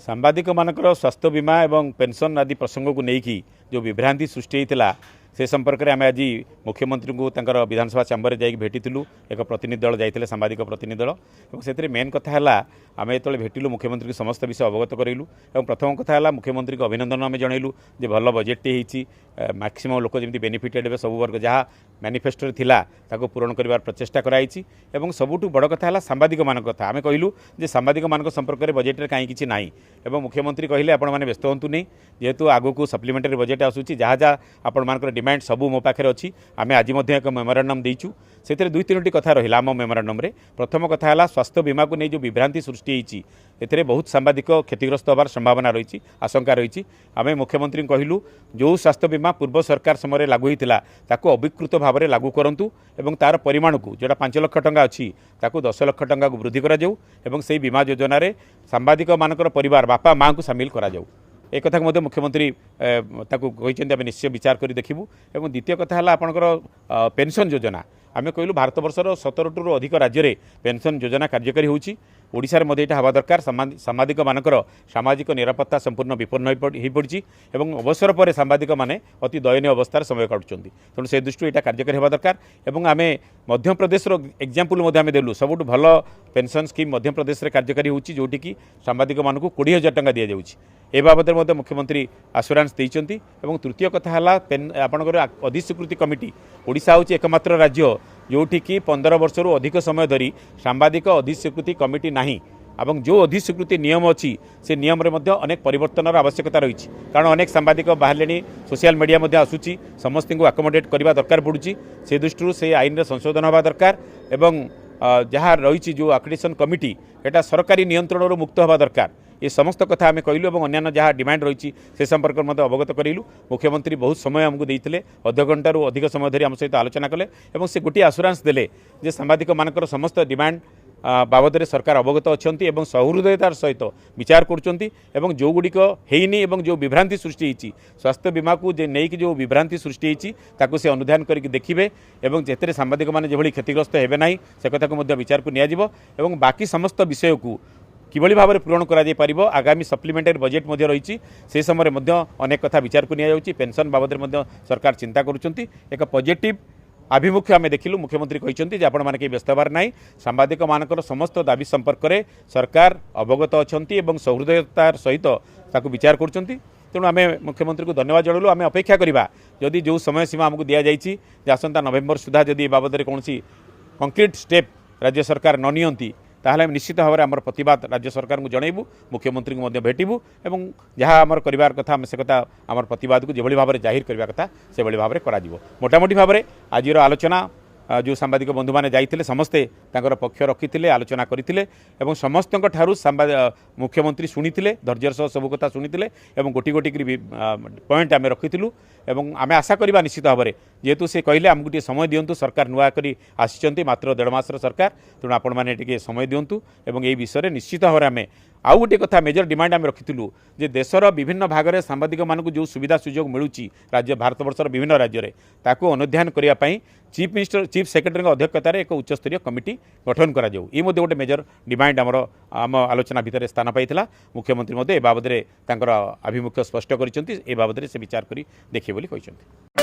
सांबादिक मानकर स्वास्थ्य बीमा एवं पेंशन आदि प्रसंग को लेकिन जो विभ्रांति सृष्टि होता से संपर्क में आम आज मुख्यमंत्री को तंकर विधानसभा चैम्बर में जाकि भेटिलु एक प्रतिनिधि दल जाते सांबादिक प्रतिनिधि दल और से मेन कथा है आम जो भेटिलु मुख्यमंत्री को समस्त विषय अवगत करेलु और प्रथम कथा है मुख्यमंत्री को अभिनंदन आम जनइलु जे भल बजेट होती मैक्सिमम लोक जमी बेनिफिटेड हे सब वर्ग जहाँ मैनिफेस्टो थिला ताको पूरण कर प्रचेषा कराई सबुठ बड़ कथा है सांबादिक मान कथा आम कहलु जे सांबादिक मान संपर्क में बजेट में कहीं किसी नाई एवं मुख्यमंत्री कहले आपण मैंने व्यस्त हूँ नहीं जेहेतु आगक सप्लीमेंटारी बजेट आसूची जहाँ जहाँ आपण डिमांड सबू मो पाखे अच्छी आम आज एक मेमोरांडम देचु से दुई तीनो कथा रहा आम मेमोरांडम रे प्रथम कथा है स्वास्थ्य बीमा को नहीं जो विभ्रांति सृष्टि होती एथे बहुत सांबादिक क्षतिग्रस्त होवार संभावना रही आशंका रही आम मुख्यमंत्री कहलु जो स्वास्थ्य बीमा पूर्व सरकार समय लागू होता ताको अभिकृत भाव में लागू करूँ और तार परिमाण को जोटा 5 लाख टंका अच्छी ताको 10 लाख टंका को वृद्धि करा से बीमा योजना रे सांबादिक मानकर परिवार बापा माँ को सामिल करा जाऊ एक कथा को मुख्यमंत्री आम निश्चय विचार कर देखू और द्वितीय कथा है आपंकर पेंशन योजना आम कहलु भारत वर्षर 17 अधिक राज्य में पेंशन योजना कार्यकारी होची ओडिशा रे यहाँ हवा दरकार सांबादिक मानकर सामाजिक निरापत्ता संपूर्ण विपन्न हो पड़ी और अवसर पर सांबादिक माने अति दयनीय अवस्था समय काटुंट तेणु से दृष्टि यहाँ कार्यकारी होगा दरकार और आम मध्यप्रदेश एग्जाम्पल देलु सबुठ भल पेंशन स्कीम मध्यप्रदेश में कार्यकारी होची जोटी की सांबादिक मान को 20,000 टंका दि जाऊँगी ए बाबद मुख्यमंत्री आश्योरेंस देइचंती एवं तृतीय कथा है आपंकर अधिस्वीकृति कमिटी ओडिशा होची एकमात्र राज्य जोठी की 15 वर्ष अधिक समय धरी सांबादिक अधिस्वीकृति कमिटी नहीं और जो अधिस्वीकृति नियम अच्छी से नियम रे मध्य अनेक परिवर्तन आवश्यकता रही कारण अनेक सांबादिक बाहर सोशल मीडिया आसूची समस्त को आकोमोडेट करने दरकार पड़ुची से दृष्टि से आईन संशोधन होगा दरकार एवं जहाँ रही जो आक्रेडिटेशन कमिटी एटा सरकारी नियंत्रण मुक्त होगा दरकार ये समस्त कथा आम कहलु और अन्य जहाँ डिमांड रही से संपर्क में अवगत करूँ मुख्यमंत्री बहुत समय आमको देते अध घंटार अधिक समय धरी आम सहित आलोचना कले और से गोटे आश्योरेंस देले जे सांबादिक मानकर समस्त डिमांड बाबद सरकार अवगत अच्छा सहृदयतार सहित विचार कर जो गुड़िक होनी और जो विभ्रांति सृष्टि होती स्वास्थ्य बीमा को नहीं जो विभ्रांति सृष्टि होती से अनुधान करके देखिए और जिते सांबादिक मैंने जो क्षतिग्रस्त हे ना से कथा को विचार को निया बाकी समस्त विषय को किभली भाव में पूरण कर आगामी सप्लीमेंटारी बजेट रही से समय अनेक कथा विचार को निया पेंशन बाबद सरकार चिंता करुँच एक पॉजिटिव आभिमुख्य आम देखिलु मुख्यमंत्री कहते आपण मैंने कहीं व्यस्त होबार ना सांबादिक मानकर समस्त दाबी संपर्क में सरकार अवगत अच्छा सहृदयतार सहित विचार कर तेणु आम मुख्यमंत्री को धन्यवाद जनालु आम अपेक्षा करवा जदि जो समय सीमा आमको दि जाइए आसंता नवेम्बर सुधा जदि बाबद कौन कंक्रीट स्टेप राज्य सरकार न नियंती ताहले निश्चित भाव में आम प्रतिवाद राज्य सरकार को जनइबू मुख्यमंत्री को भेटू और जहाँ आमर कर कथा से कथा आम प्रतिवाद को जो भाव में जाहिर करने कथा से भाव में करा मोटामोटी भाव में आज आलोचना जो सांबादिक बंधु मैंने जाते समस्ते पक्ष रखी आलोचना करते समस्त मुख्यमंत्री शुणी धैर्यर सह सब कथा शुणी गोटी गोटी पॉइंट आम रखीलु आम आशा करवा निश्चित भाव में जेहेतु से कहले आमको टे समय दिंतु सरकार नुआ कर आसी मात्र 1.5 मासर सरकार तेणु आपण मैंने समय दिंतु और ये विषय निश्चित भाव में आम आउ गोटे कथा मेजर डिमांड आम रखीलु जे देशर विभिन्न भाग में सांबादिक मानक जो सुविधा सुजोग मिलूँ राज्य भारत वर्षर विभिन्न राज्य में ताकू अनुध्यान करने चीफ मिनिस्टर चीफ सेक्रेटरी अध्यक्षतार एक उच्चस्तरीय कमिटी गठन करा जाऊ ये गोटे मेजर डिमांड आम आलोचना भितर स्थान पाई मुख्यमंत्री ए बाबद आभिमुख्य स्पष्ट कर बाबद से विचार कर देखिए बोली कहते।